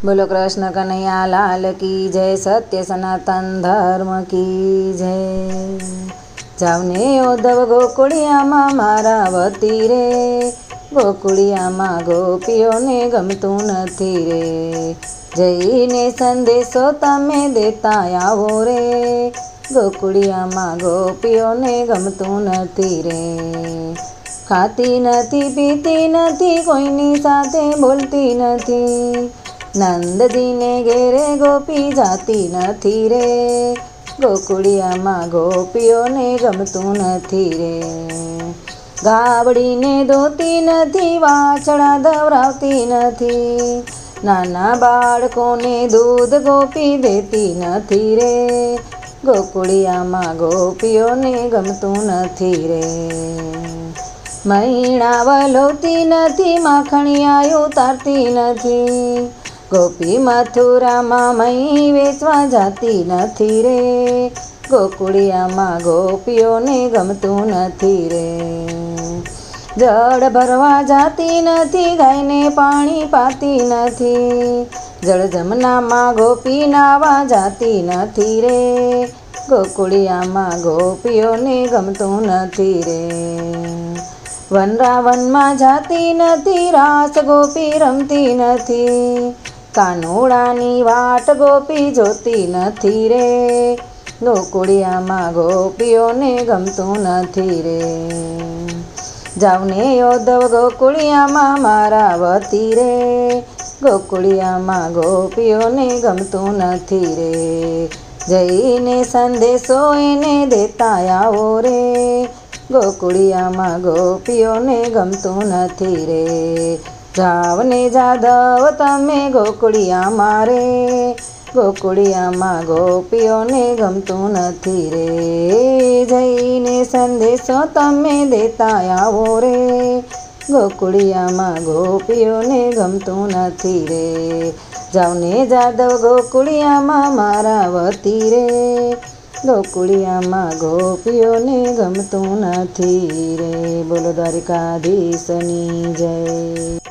बोलो कृष्ण कन्हैया लाल की जय, सत्य सनातन धर्म की जय। जावने उद्धव गोकुड़िया माँ मारा वती रे, गोकुड़िया माँ गोपीओ ने गमतू नथी रे। जईने संदेशो तमे देता आवो रे, गोकुड़िया माँ गोपीओ ने गमतू नथी रे। खाती नथी पीती नथी कोईनी साथे बोलती नथी, नंदजी ने घेरे गोपी जाती नथी रे, गोकुड़िया माँ गोपीओ ने गमतू नथी रे। गावड़ी ने धोती नथी, वाछड़ा दवरावती नथी, नाना बाळको ने दूध गोपी देती नथी रे, गोकुड़िया माँ गोपीओ ने गमतू नथी रे। महीना वलोवती नथी, माखणिया उतारती नथी, गोपी मथुरा माँ मही वेचवा जाती नथी रे, गोकुड़िया माँ गोपीओ ने गमतू नथी रे। जड़ भरवा जाती नथी, गायने पाणी पाती नथी, जड़ जमना माँ गोपी नावा जाती नथी रे, गोकुड़िया माँ गोपीओ ने गमतू नथी रे। वनरावन में जाती नथी, रास गोपी रमती नथी, कानूड़ानी वाट गोपी जोती नथी रे, गोकुड़िया माँ गोपीओ ने गमतू नथी रे। जावने उद्धव गोकुड़िया माँ मारा वती रे, गोकुड़िया माँ गोपीओ ने गमतू नथी रे। जईने संदेशो एने देता आवो रे, गोकुड़िया माँ गोपीओ ने गमतू नथी रे। जावने जादव तमे गोकुड़िया मारे, गोकुड़िया माँ गोपीओ ने गमतू नथी रे। जईने संदेशो तमे देता आवो रे, गोकुड़िया माँ गोपीओ ने गमतू नथी रे। जावने जादव गोकुड़िया माँ मारा वती रे, गोकुड़िया माँ गोपीओ ने गमतू नथी रे। बोलो द्वारिकाधीशनी जय।